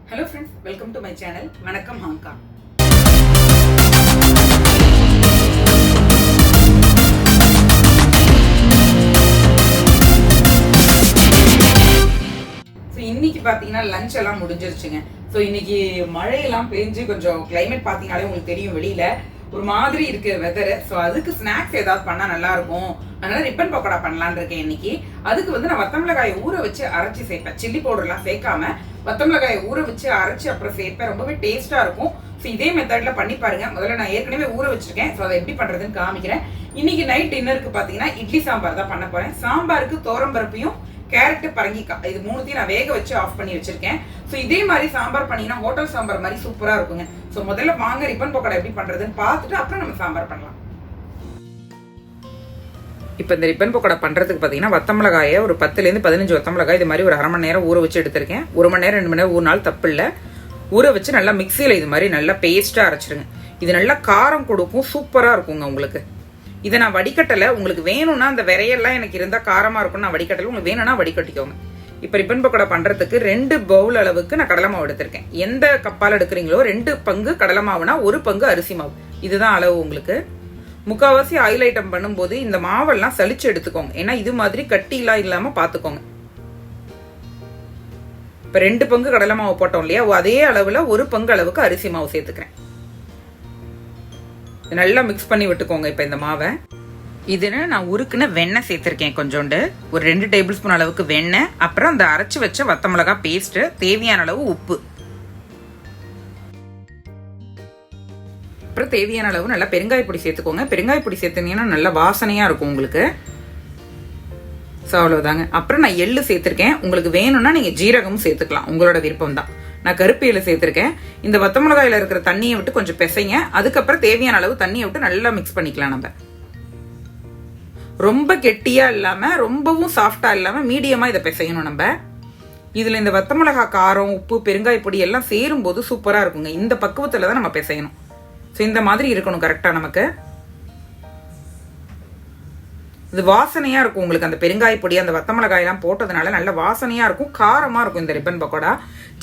Hello friends, welcome to my channel. Vanakkam Hanka. So இன்னைக்கு பாத்தீங்கன்னா lunch எல்லாம் முடிஞ்சிருச்சுங்க. So இன்னைக்கு மழையெல்லாம் பெஞ்சு கொஞ்சம் கிளைமேட் பார்த்தீங்கன்னாலே உங்களுக்கு தெரியும், வெளியில ஒரு மாதிரி இருக்கு வெதர். ஸோ அதுக்கு ஸ்நாக்ஸ் ஏதாவது பண்ணா நல்லா இருக்கும். அதனால ரிப்பன் பக்கோடா பண்ணலான்னு இருக்கேன் இன்னைக்கு. அதுக்கு வந்து நான் வத்தமிளகாயை ஊற வச்சு அரைச்சி சேர்ப்பேன். சில்லி பவுடர்லாம் சேர்க்காம வத்தமிளகாயை ஊற வச்சு அரைச்சி அப்புறம் சேர்ப்பேன். ரொம்பவே டேஸ்டா இருக்கும். ஸோ இதே மெத்தட்ல பண்ணி பாருங்க. முதல்ல நான் ஏற்கனவே ஊற வச்சிருக்கேன். ஸோ அதை எப்படி பண்றதுன்னு காமிக்கிறேன். இன்னைக்கு நைட் டின்னருக்கு பாத்தீங்கன்னா இட்லி சாம்பார் தான் பண்ண போறேன். சாம்பாருக்கு தோரம்பருப்பையும் கேரட் பரங்கிக்காய் இது மூணுத்தையும் நான் வேக வச்சு ஆஃப் பண்ணி வச்சிருக்கேன். ஸோ இதே மாதிரி சாம்பார் பண்ணீங்கன்னா ஹோட்டல் சாம்பார் மாதிரி சூப்பரா இருக்குங்க. ஸோ முதல்ல வாங்க ரிப்பன் பக்கோடா எப்படி பண்றதுன்னு பார்த்துட்டு அப்புறம் நம்ம சாம்பார் பண்ணலாம். இப்போ இந்த ரிப்பன் பக்கோடா பண்றதுக்கு பார்த்தீங்கன்னா வத்தமிளகாயை ஒரு 10லேருந்து 15 வத்தமிளகாய் இது மாதிரி ஒரு அரை மணி நேரம் ஊற வச்சு எடுத்திருக்கேன். 1 மணி நேரம் 2 மணி நேரம் ஊறினாலும் தப்பு இல்லை. ஊற வச்சு நல்லா மிக்சியில் இது மாதிரி நல்லா பேஸ்டா அரைச்சிருங்க. இது நல்லா காரம் கொடுக்கும், சூப்பரா இருக்குங்க உங்களுக்கு. இதை நான் வடிகட்டலை. உங்களுக்கு வேணும்னா அந்த விரையெல்லாம் எனக்கு இருந்தால் காரமாக இருக்கும்னு நான் வடிகட்டலை. உங்களுக்கு வேணும்னா வடிகட்டிக்கோங்க. இப்போ ரிப்பன் பக்கோடா பண்ணுறதுக்கு 2 பவுல் அளவுக்கு நான் கடலை மாவு எடுத்திருக்கேன். எந்த கப்பால் எடுக்கிறீங்களோ 2 பங்கு கடலை மாவுனா 1 பங்கு அரிசி மாவு. இதுதான் அளவு உங்களுக்கு. முக்கால்வாசி ஆயில் ஐட்டம் பண்ணும்போது இந்த மாவெல்லாம் சலிச்சு எடுத்துக்கோங்க. ஏன்னா இது மாதிரி கட்டிலாம் இல்லாமல் பார்த்துக்கோங்க. இப்போ 2 பங்கு கடலை மாவு போட்டோம் இல்லையா, அதே அளவில் 1 பங்கு அளவுக்கு அரிசி மாவு சேர்த்துக்கிறேன். நல்லா மிக்ஸ் பண்ணி விட்டுக்கோங்க. இப்போ இந்த மாவை இதுன்னு நான் உருக்குன்னு வெண்ணெய் சேர்த்திருக்கேன். கொஞ்சோண்டு ஒரு 2 டேபிள் ஸ்பூன் அளவுக்கு வெண்ணெய், அப்புறம் அந்த அரைச்சி வச்ச வத்தமிளகா பேஸ்ட், தேவையான அளவு உப்பு, அப்புறம் தேவையான அளவு நல்லா பெருங்காய பொடி சேர்த்துக்கோங்க. பெருங்காய பொடி சேர்த்துனீங்கன்னா நல்லா வாசனையா இருக்கும் உங்களுக்கு. ஸோ அவ்வளவுதாங்க. அப்புறம் நான் எள்ளு சேர்த்திருக்கேன். உங்களுக்கு வேணும்னா நீங்க ஜீரகமும் சேர்த்துக்கலாம், உங்களோட விருப்பம் தான். நான் கருப்பு எள்ளு சேர்த்திருக்கேன். இந்த வத்தமிளகாயில இருக்கிற தண்ணியை விட்டு கொஞ்சம் பிசைங்க. அதுக்கப்புறம் தேவையான அளவு தண்ணியை விட்டு நல்லா மிக்ஸ் பண்ணிக்கலாம். நம்ம ரொம்ப கெட்டியா இல்லாம ரொம்பவும் சாஃப்டா இல்லாம மீடியமா இதை பிசையணும். நம்ம இதுல இந்த வத்தமிளகா காரம், உப்பு, பெருங்காய பொடி எல்லாம் சேரும் போது சூப்பரா இருக்குங்க. இந்த பக்குவத்துல தான் நம்ம பிசையணும். ஸோ இந்த மாதிரி இருக்கணும் கரெக்டா. நமக்கு இது வாசனையா இருக்கும் உங்களுக்கு. அந்த பெருங்காய பொடி அந்த வத்தமிளகாய் எல்லாம் போட்டதுனால நல்ல வாசனையா இருக்கும், காரமா இருக்கும் இந்த ரிப்பன் பக்கோடா.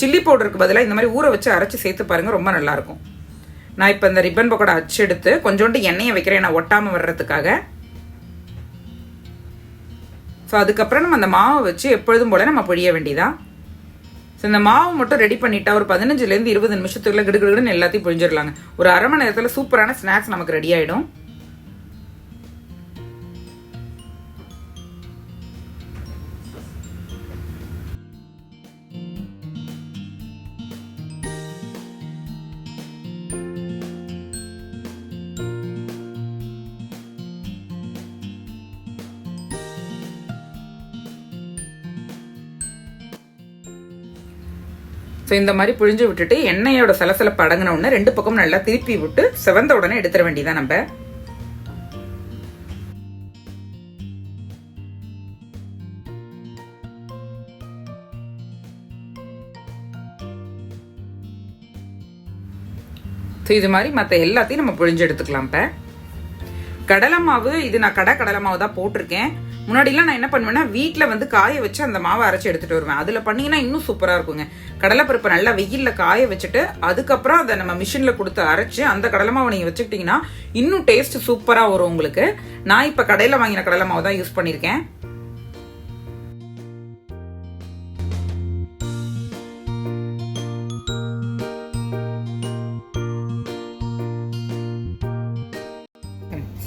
சில்லி பவுடருக்கு பதிலாக இந்த மாதிரி ஊற வச்சு அரைச்சி சேர்த்து பாருங்க, ரொம்ப நல்லா இருக்கும். நான் இப்போ இந்த ரிப்பன் பக்கோடா அச்சு எடுத்து கொஞ்சோண்டு எண்ணெயை வைக்கிறேன், நான் ஒட்டாம வர்றதுக்காக. ஸோ அதுக்கப்புறம் நம்ம அந்த மாவை வச்சு எப்பொழுதும் போல நம்ம பொழிய வேண்டியதான். ஸோ இந்த மாவு மட்டும் ரெடி பண்ணிட்டா ஒரு 15லேருந்து 20 நிமிஷத்துக்குள்ள கிடுகிடுன்னு எல்லாத்தையும் பொழிஞ்சிடலாங்க. ஒரு அரை மணி நேரத்தில் சூப்பரான ஸ்நாக்ஸ் நமக்கு ரெடி ஆயிடும். ஸோ இந்த மாதிரி புழிஞ்சு விட்டுட்டு எண்ணெயோட சலசலப்பு அடங்கின உடனே 2 பக்கம் நல்லா திருப்பி விட்டு செவந்த உடனே எடுத்துட வேண்டியதான். நம்ம ஸோ இது மாதிரி மற்ற எல்லாத்தையும் நம்ம புழிஞ்சு எடுத்துக்கலாம். இப்போ கடலை மாவு இது நான் கடலை மாவு தான் போட்டிருக்கேன். முன்னாடிலாம் நான் என்ன பண்ணுவேன்னா வீட்டில் வந்து காய வச்சு அந்த மாவை அரைச்சி எடுத்துட்டு வருவேன். அதில் பண்ணீங்கன்னா இன்னும் சூப்பராக இருக்குங்க. கடலைப்பருப்பை நல்லா வெயிலில் காய வச்சுட்டு அதுக்கப்புறம் அதை நம்ம மிஷினில் கொடுத்து அரைச்சி அந்த கடலை மாவை நீங்கள் வச்சுக்கிட்டிங்கன்னா இன்னும் டேஸ்ட் சூப்பராக வரும் உங்களுக்கு. நான் இப்போ கடையில் வாங்கின கடலை மாவு தான் யூஸ் பண்ணியிருக்கேன்.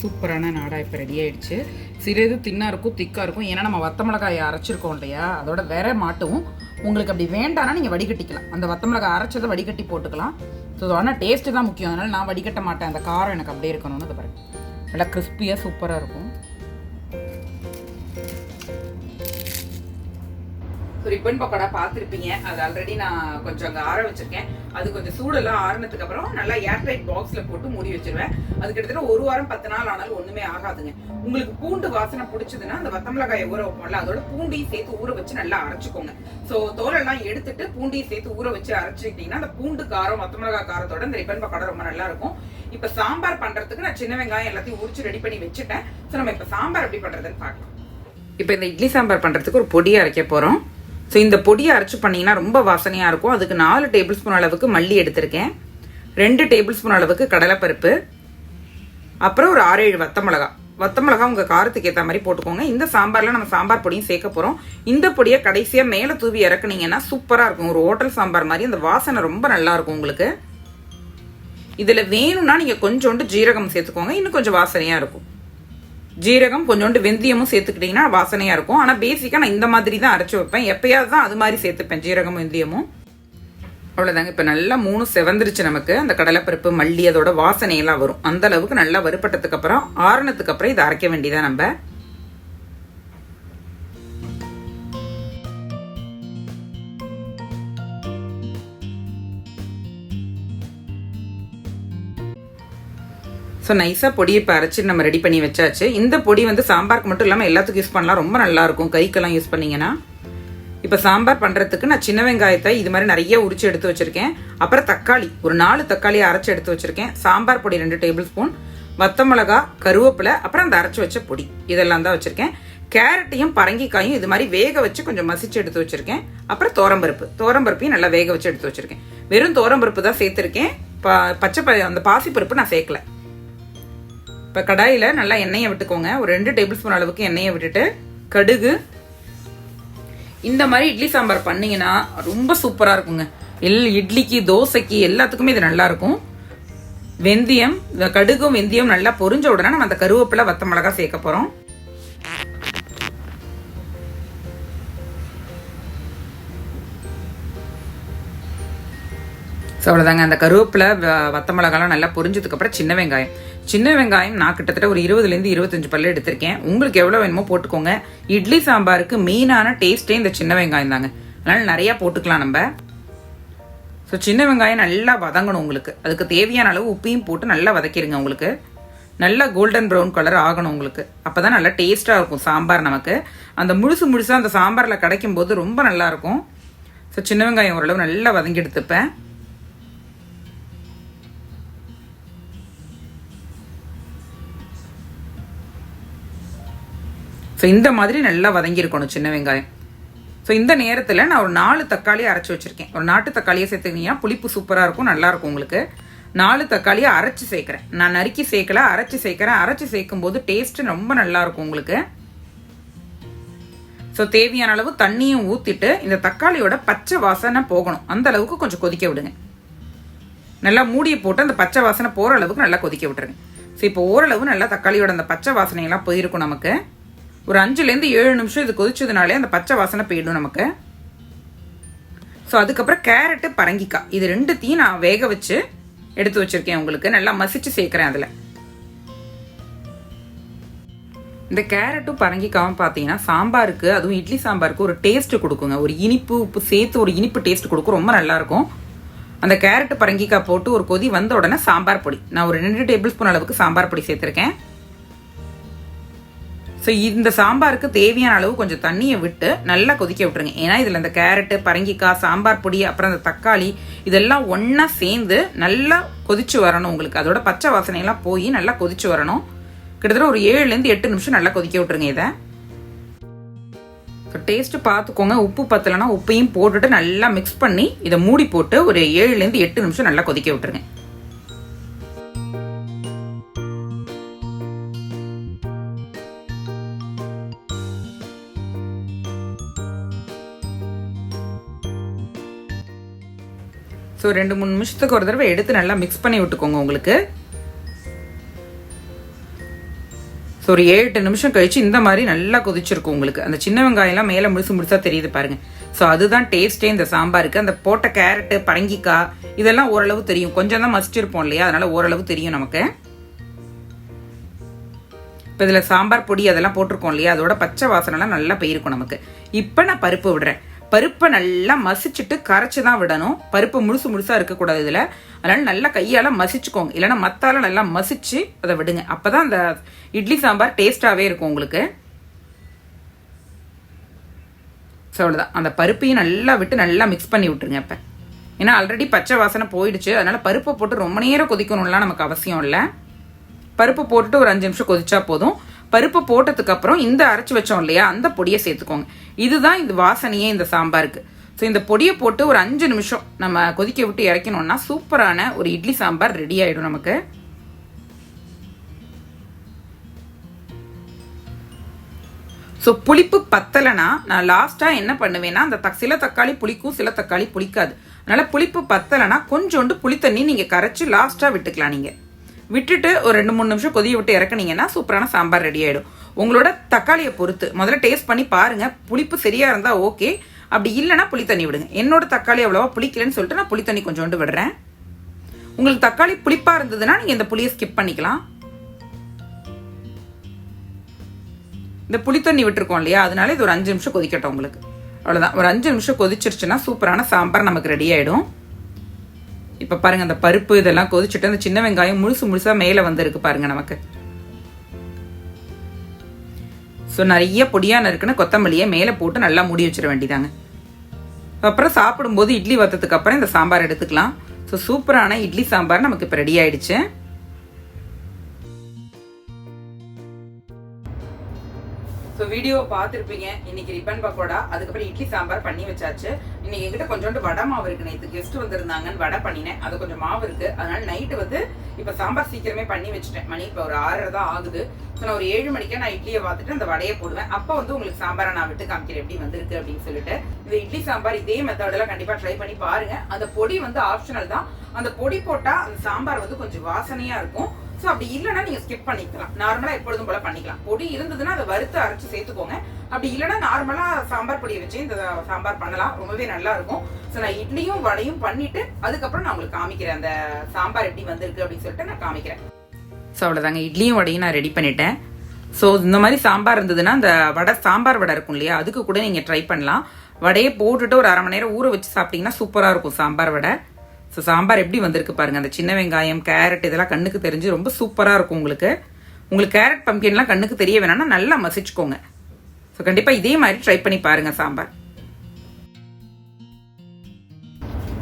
சூப்பரான நாடா இப்போ ரெடி ஆயிடுச்சு. சிறிது தின்னா இருக்கும், திக்கா இருக்கும். ஏன்னா நம்ம வத்தமிளகாயை அரைச்சிருக்கோம் இல்லையா, அதோட வேற மாட்டவும். உங்களுக்கு அப்படி வேண்டாம்னா நீங்கள் வடிகட்டிக்கலாம். அந்த வத்தமிளகாய் அரைச்சதை வடிகட்டி போட்டுக்கலாம். ஸோ ஆனால் டேஸ்ட்டு தான் முக்கியம். அதனால நான் வடிகட்ட மாட்டேன். அந்த காரம் எனக்கு அப்படியே இருக்கணும்னு அது பாருங்க, நல்லா கிறிஸ்பியாக சூப்பராக இருக்கும். ரிப்பன் பக்கோடா பார்த்துருப்பீங்க. அது ஆல்ரெடி நான் கொஞ்சம் அங்கே ஆற வச்சிருக்கேன். அது கொஞ்சம் சூடெல்லாம் ஆறுனதுக்கு அப்புறம் நல்லா ஏர்டைட் பாக்ஸ்ல போட்டு மூடி வச்சிருவேன். அது கிட்டத்தட்ட 1 வாரம் 10 நாள் ஆனாலும் ஒண்ணுமே ஆகாதுங்க. உங்களுக்கு பூண்டு வாசனை பிடிச்சதுன்னா அந்த வத்தமிளகாயை ஊற வைப்போம்ல, அதோட பூண்டையும் சேர்த்து ஊற வச்சு நல்லா அரைச்சிக்கோங்க. ஸோ தோலெல்லாம் எடுத்துட்டு பூண்டையும் சேர்த்து ஊற வச்சு அரைச்சிக்கிட்டீங்கன்னா அந்த பூண்டு காரம் வத்தமிளகாய் காரத்தோட இந்த ரிப்பன் பக்கோடா ரொம்ப நல்லா இருக்கும். இப்ப சாம்பார் பண்றதுக்கு நான் சின்ன வெங்காயம் எல்லாத்தையும் உரிச்சு ரெடி பண்ணி வச்சுட்டேன். ஸோ நம்ம இப்ப சாம்பார் எப்படி பண்றதுன்னு பார்க்கலாம். இப்ப இந்த இட்லி சாம்பார் பண்றதுக்கு ஒரு பொடி அரைக்க போறோம். ஸோ இந்த பொடியை அரைச்சி பண்ணிங்கன்னா ரொம்ப வாசனையாக இருக்கும். அதுக்கு 4 டேபிள் ஸ்பூன் அளவுக்கு மல்லி எடுத்திருக்கேன், 2 டேபிள் ஸ்பூன் அளவுக்கு கடலைப்பருப்பு, அப்புறம் ஒரு 6-7 வத்தமிளகா உங்கள் காரத்துக்கு ஏற்ற மாதிரி போட்டுக்கோங்க. இந்த சாம்பாரில் நம்ம சாம்பார் பொடியும் சேர்க்க போகிறோம். இந்த பொடியை கடைசியாக மேலே தூவி இறக்குனீங்கன்னா சூப்பராக இருக்கும். ஒரு ஹோட்டல் சாம்பார் மாதிரி அந்த வாசனை ரொம்ப நல்லா இருக்கும் உங்களுக்கு. இதில் வேணும்னா நீங்கள் கொஞ்சோண்டு ஜீரகம் சேர்த்துக்கோங்க, இன்னும் கொஞ்சம் வாசனையாக இருக்கும். ஜீரகம் கொஞ்சோண்டு வெந்தயமும் சேர்த்துக்கிட்டிங்கன்னா வாசனையாக இருக்கும். ஆனால் பேசிக்காக நான் இந்த மாதிரி தான் அரைச்சி வைப்பேன், எப்பயாவது தான் அது மாதிரி சேர்த்துப்பேன் ஜீரகமும் வெந்தயமும். அவ்வளோதாங்க. இப்போ நல்லா 3 செவந்துருச்சு நமக்கு. அந்த கடலைப்பருப்பு மல்லி அதோட வாசனையெல்லாம் வரும். அந்த அளவுக்கு நல்லா வறுப்பட்டதுக்கு அப்புறம் ஆறுனதுக்கு அப்புறம் இதை அரைக்க வேண்டியதான் நம்ம. ஸோ நைஸாக பொடியை இப்போ அரைச்சி நம்ம ரெடி பண்ணி வச்சாச்சு. இந்த பொடி வந்து சாம்பாருக்கு மட்டும் இல்லாமல் எல்லாத்துக்கும் யூஸ் பண்ணலாம், ரொம்ப நல்லாயிருக்கும் கைக்கெல்லாம் யூஸ் பண்ணிங்கன்னா. இப்போ சாம்பார் பண்ணுறதுக்கு நான் சின்ன வெங்காயத்தை இது மாதிரி நிறைய உரிச்சு எடுத்து வச்சுருக்கேன். அப்புறம் தக்காளி ஒரு 4 தக்காளியை அரைச்சி எடுத்து வச்சுருக்கேன். சாம்பார் பொடி 2 டேபிள் ஸ்பூன், வத்தமிளகா, கருவேப்பிலை, அப்புறம் அந்த அரைச்சி வச்ச பொடி இதெல்லாம் தான் வச்சுருக்கேன். கேரட்டையும் பரங்கிக்காயும் இது மாதிரி வேக வச்சு கொஞ்சம் மசிச்சு எடுத்து வச்சுருக்கேன். அப்புறம் தோரம்பருப்பையும் நல்லா வேக வச்சு எடுத்து வச்சுருக்கேன். வெறும் தோரம்பருப்பு தான் சேர்த்துருக்கேன், அந்த பாசிப்பருப்பு நான் சேர்க்கல. இப்போ கடாயில் நல்லா எண்ணெயை விட்டுக்கோங்க. ஒரு 2 டேபிள் ஸ்பூன் அளவுக்கு எண்ணெயை விட்டுட்டு கடுகு, இந்த மாதிரி இட்லி சாம்பார் பண்ணிங்கன்னா ரொம்ப சூப்பராக இருக்குங்க. இட்லிக்கு தோசைக்கு எல்லாத்துக்குமே இது நல்லா இருக்கும். வெந்தயம், கடுகும் வெந்தயம் நல்லா பொரிஞ்ச உடனே நம்ம அந்த கருவேப்பிலை வத்தமிளகா சேர்க்க போகிறோம். ஸோ அவ்வளோதாங்க. அந்த கருவேப்பிலை வத்தமிளகாலாம் நல்லா பொரிஞ்சதுக்கு அப்புறம் சின்ன வெங்காயம் நான் கிட்டத்தட்ட ஒரு 20 to 25 பல்லு எடுத்திருக்கேன். உங்களுக்கு எவ்வளோ வேணுமோ போட்டுக்கோங்க. இட்லி சாம்பாருக்கு மெயினான டேஸ்ட்டே இந்த சின்ன வெங்காயம் தாங்க, அதனால நிறையா போட்டுக்கலாம் நம்ம. ஸோ சின்ன வெங்காயம் நல்லா வதங்கணும் உங்களுக்கு. அதுக்கு தேவையான அளவு உப்பையும் போட்டு நல்லா வதக்கிடுங்க. உங்களுக்கு நல்லா கோல்டன் ப்ரௌன் கலர் ஆகணும் உங்களுக்கு. அப்போ தான் நல்லா டேஸ்ட்டாக இருக்கும் சாம்பார் நமக்கு. அந்த முழுசாக அந்த சாம்பாரில் கிடைக்கும் போது ரொம்ப நல்லாயிருக்கும். ஸோ சின்ன வெங்காயம் ஓரளவு நல்லா வதங்கி எடுத்துப்பேன். ஸோ இந்த மாதிரி நல்லா வதங்கியிருக்கணும் சின்ன வெங்காயம். ஸோ இந்த நேரத்தில் நான் ஒரு 4 தக்காளியை அரைச்சி வச்சுருக்கேன். ஒரு நாட்டு தக்காளியை சேர்த்துக்கிட்டீங்கன்னா புளிப்பு சூப்பராக இருக்கும், நல்லாயிருக்கும் உங்களுக்கு. 4 தக்காளியை அரைச்சி சேர்க்குறேன், நான் நறுக்கி சேர்க்கல, அரைச்சி சேர்க்குறேன். அரைச்சி சேர்க்கும் போது டேஸ்ட்டு ரொம்ப நல்லாயிருக்கும் உங்களுக்கு. ஸோ தேவையான அளவு தண்ணியும் ஊற்றிட்டு இந்த தக்காளியோட பச்சை வாசனை போகணும், அந்த அளவுக்கு கொஞ்சம் கொதிக்க விடுங்க. நல்லா மூடியை போட்டு அந்த பச்சை வாசனை போகிற அளவுக்கு நல்லா கொதிக்க விட்டுருங்க. ஸோ இப்போ ஓரளவு நல்லா தக்காளியோட அந்த பச்சை வாசனையெல்லாம் போயிருக்கும் நமக்கு. ஒரு 5 to 7 நிமிஷம் இது கொதிச்சதுனாலே அந்த பச்சை வாசனை போயிடும் நமக்கு. ஸோ அதுக்கப்புறம் கேரட்டு பரங்கிக்காய் இது 2த்தையும் நான் வேக வச்சு எடுத்து வச்சிருக்கேன். உங்களுக்கு நல்லா மசிச்சு சேர்க்குறேன். அதில் இந்த கேரட்டும் பரங்கிக்காவும் பார்த்தீங்கன்னா சாம்பாருக்கு, அதுவும் இட்லி சாம்பாருக்கு ஒரு டேஸ்ட் கொடுக்குங்க. ஒரு இனிப்பு உப்பு சேர்த்து ஒரு இனிப்பு டேஸ்ட் கொடுக்கும், ரொம்ப நல்லாயிருக்கும். அந்த கேரட்டு பரங்கிக்காய் போட்டு ஒரு கொதி வந்த உடனே சாம்பார் பொடி நான் ஒரு 2 டேபிள் ஸ்பூன் அளவுக்கு சாம்பார் பொடி சேர்த்துருக்கேன். ஸோ இந்த சாம்பாருக்கு தேவையான அளவு கொஞ்சம் தண்ணியை விட்டு நல்லா கொதிக்க விட்டுருங்க. ஏன்னா இதில் இந்த கேரட்டு பரங்கிக்காய் சாம்பார் பொடி அப்புறம் அந்த தக்காளி இதெல்லாம் ஒன்றா சேர்ந்து நல்லா கொதிச்சு வரணும் உங்களுக்கு. அதோட பச்சை வாசனையெல்லாம் போய் நல்லா கொதிச்சு வரணும். கிட்டத்தட்ட ஒரு 7 to 8 நிமிஷம் நல்லா கொதிக்க விட்டுருங்க இதை. ஸோ டேஸ்ட்டு பார்த்துக்கோங்க, உப்பு பத்தலைன்னா உப்பையும் போட்டுட்டு நல்லா மிக்ஸ் பண்ணி இதை மூடி போட்டு ஒரு 7 to 8 நிமிஷம் நல்லா கொதிக்க விட்டுருங்க. ஸோ 2-3 நிமிஷத்துக்கு ஒரு தடவை எடுத்து நல்லா மிக்ஸ் பண்ணி விட்டுக்கோங்க உங்களுக்கு. ஸோ ஒரு 7-8 நிமிஷம் கழிச்சு இந்த மாதிரி நல்லா கொதிச்சிருக்கும் உங்களுக்கு. அந்த சின்ன வெங்காயம்லாம் மேலே முழுசாக தெரியுது பாருங்க. ஸோ அதுதான் டேஸ்ட்டே இந்த சாம்பாருக்கு. அந்த போட்ட கேரட்டு பரங்கிக்காய் இதெல்லாம் ஓரளவு தெரியும், கொஞ்சம் தான் மசிச்சிருப்போம் இல்லையா, அதனால ஓரளவு தெரியும் நமக்கு. இப்போ இதில் சாம்பார் பொடி அதெல்லாம் போட்டிருக்கோம் இல்லையா, அதோட பச்சை வாசனைலாம் நல்லா போயிருக்கும் நமக்கு. இப்போ நான் பருப்பு விடுறேன். பருப்பை நல்லா மசிச்சுட்டு கரைச்சி தான் விடணும். பருப்பு முழுசாக இருக்கக்கூடாது இதில். அதனால நல்லா கையால் மசிச்சுக்கோங்க, இல்லைன்னா மத்தால நல்லா மசிச்சு அதை விடுங்க. அப்போ தான் அந்த இட்லி சாம்பார் டேஸ்ட்டாகவே இருக்கும் உங்களுக்கு. ஸோ அவ்வளோதான். அந்த பருப்பையும் நல்லா விட்டு நல்லா மிக்ஸ் பண்ணி விட்டுருங்க இப்போ. ஏன்னா ஆல்ரெடி பச்சை வாசனை போயிடுச்சு, அதனால் பருப்பை போட்டு ரொம்ப நேரம் கொதிக்கணும்லாம் நமக்கு அவசியம் இல்லை. பருப்பு போட்டுட்டு ஒரு 5 நிமிஷம் கொதிச்சா போதும். பருப்பு போட்டதுக்கு அப்புறம் இந்த அரைச்சி வச்சோம் இல்லையா அந்த பொடியை சேர்த்துக்கோங்க. இதுதான் இந்த வாசனையே இந்த சாம்பாருக்கு. ஸோ இந்த பொடியை போட்டு ஒரு 5 நிமிஷம் நம்ம கொதிக்க விட்டு இறக்கணும்னா சூப்பரான ஒரு இட்லி சாம்பார் ரெடி ஆயிடும் நமக்கு. ஸோ புளிப்பு பத்தலைன்னா நான் லாஸ்ட்டாக என்ன பண்ணுவேன்னா, அந்த சில தக்காளி புளிக்கும், சில தக்காளி புளிக்காது. அதனால் புளிப்பு பத்தலைன்னா கொஞ்சோண்டு புளித்தண்ணி நீங்கள் கரைச்சி லாஸ்ட்டாக விட்டுக்கலாம். நீங்கள் விட்டுட்டு ஒரு 2-3 நிமிஷம் கொதிய விட்டு இறக்குனீங்கன்னா சூப்பரான சாம்பார் ரெடி ஆகிடும். உங்களோட தக்காளியை பொறுத்து முதல்ல டேஸ்ட் பண்ணி பாருங்கள். புளிப்பு சரியாக இருந்தால் ஓகே, அப்படி இல்லைன்னா புளித்தண்ணி விடுங்க. என்னோட தக்காளி அவ்வளோவா புளிக்கலன்னு சொல்லிட்டு நான் புளித்தண்ணி கொஞ்சோண்டு விடுறேன். உங்களுக்கு தக்காளி புளிப்பாக இருந்ததுன்னா நீங்கள் இந்த புளியை ஸ்கிப் பண்ணிக்கலாம். இந்த புளித்தண்ணி விட்டுருக்கோம் இல்லையா, அதனால இது ஒரு 5 நிமிஷம் கொதிக்கட்டும் உங்களுக்கு. அவ்வளோதான், ஒரு 5 நிமிஷம் கொதிச்சிருச்சுன்னா சூப்பரான சாம்பார் நமக்கு ரெடி ஆகிடும். இப்போ பாருங்கள், அந்த பருப்பு இதெல்லாம் கொதிச்சுட்டு அந்த சின்ன வெங்காயம் முழுசாக மேலே வந்துருக்கு பாருங்க நமக்கு. ஸோ நிறைய பொடியாக நறுக்குன்னு கொத்தமல்லியை மேலே போட்டு நல்லா மூடி வச்சிட வேண்டியதாங்க. அப்புறம் சாப்பிடும்போது இட்லி வத்ததுக்கு அப்புறம் இந்த சாம்பார் எடுத்துக்கலாம். ஸோ சூப்பரான இட்லி சாம்பார் நமக்கு இப்போ ரெடி ஆயிடுச்சு. ஸோ வீடியோ பார்த்துருப்பீங்க. இன்னைக்கு ரிப்பன் பக்கோடா, அதுக்கப்புறம் இட்லி சாம்பார் பண்ணி வச்சாச்சு. இன்னைக்கு எங்கிட்ட கொஞ்சோண்டு வடை மாவு இருக்கு. நேற்று கெஸ்ட் வந்திருந்தாங்கன்னு வடை பண்ணினேன், அது கொஞ்சம் மாவு இருக்கு. அதனால நைட்டு வந்து இப்போ சாம்பார் சீக்கிரமே பண்ணி வச்சுட்டேன். மணி இப்போ ஒரு 6:30 தான் ஆகுது. ஸோ நான் ஒரு 7 மணிக்கே நான் இட்லியை பார்த்துட்டு அந்த வடையை போடுவேன். அப்போ வந்து உங்களுக்கு சாம்பாரை நான் விட்டு காமிக்கிறேன் எப்படி வந்திருக்கு அப்படின்னு சொல்லிட்டு. இந்த இட்லி சாம்பார் இதே மெத்தடெல்லாம் கண்டிப்பாக ட்ரை பண்ணி பாருங்க. அந்த பொடி வந்து ஆப்ஷனல் தான். அந்த பொடி போட்டால் அந்த சாம்பார் வந்து கொஞ்சம் வாசனையா இருக்கும். ஸோ அப்படி இல்லைன்னா நீங்க ஸ்கிப் பண்ணிக்கலாம். நார்மலா எப்பொழுதும் போல பண்ணிக்கலாம். பொடி இருந்ததுன்னா அதை வறுத்து அரைச்சு சேர்த்துக்கோங்க. அப்படி இல்லைன்னா நார்மலா சாம்பார் பொடியை வச்சு இந்த சாம்பார் பண்ணலாம், ரொம்பவே நல்லா இருக்கும். ஸோ நான் இட்லியும் வடையும் பண்ணிட்டு அதுக்கப்புறம் நான் உங்களுக்கு காமிக்கிறேன் அந்த சாம்பார் எப்படி வந்திருக்கு அப்படின்னு சொல்லிட்டு நான் காமிக்கிறேன். ஸோ அவ்வளோதாங்க, இட்லியும் வடையும் நான் ரெடி பண்ணிட்டேன். ஸோ இந்த மாதிரி சாம்பார் இருந்ததுன்னா அந்த சாம்பார் வடை இருக்கும் இல்லையா, அதுக்கு கூட நீங்கள் ட்ரை பண்ணலாம். வடையை போட்டுட்டு ஒரு 1/2 மணி நேரம் ஊற வச்சு சாப்பிட்டீங்கன்னா சூப்பராக இருக்கும் சாம்பார் வடை. ஸோ சாம்பார் எப்படி வந்திருக்கு பாருங்க. அந்த சின்ன வெங்காயம், கேரட் இதெல்லாம் கண்ணுக்கு தெரிஞ்சு ரொம்ப சூப்பராக இருக்கும் உங்களுக்கு. கேரட் பம்கின்லாம் கண்ணுக்கு தெரிய வேணாம்னா நல்லா மசிச்சுக்கோங்க. ஸோ கண்டிப்பாக இதே மாதிரி ட்ரை பண்ணி பாருங்க சாம்பார்.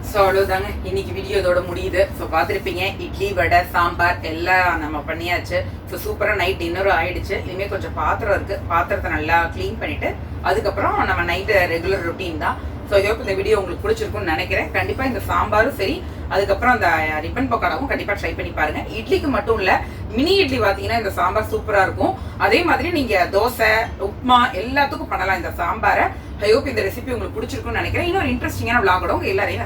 ஸோ அவ்வளோதாங்க, இன்னைக்கு வீடியோ இதோட முடியுது. ஸோ பார்த்துருப்பீங்க, இட்லி வடை சாம்பார் எல்லாம் நம்ம பண்ணியாச்சு. ஸோ சூப்பராக நைட் டின்னரும் ஆயிடுச்சு. இனிமேல் கொஞ்சம் பாத்திரம் இருக்கு, பாத்திரத்தை நல்லா க்ளீன் பண்ணிட்டு அதுக்கப்புறம் நம்ம நைட்டு ரெகுலர் ரொட்டீன் தான். ஸோ இதோ இந்த வீடியோ உங்களுக்கு பிடிச்சிருக்கும்னு நினைக்கிறேன். கண்டிப்பாக இந்த சாம்பாரும் சரி, அதுக்கப்புறம் அந்த ரிப்பன் பக்கோடாவும் கண்டிப்பாக ட்ரை பண்ணி பாருங்க. இட்லிக்கு மட்டும் இல்லை, மினி இட்லி பார்த்தீங்கன்னா இந்த சாம்பார் சூப்பராக இருக்கும். அதே மாதிரி நீங்கள் தோசை, உப்மா எல்லாத்துக்கும் பண்ணலாம் இந்த சாம்பாரை. ஐ ஹோப் இந்த ரெசிபி உங்களுக்கு பிடிச்சிருக்கும்னு நினைக்கிறேன். இன்னொரு இன்ட்ரெஸ்டிங்கான விளாகோட உங்க எல்லாரையும்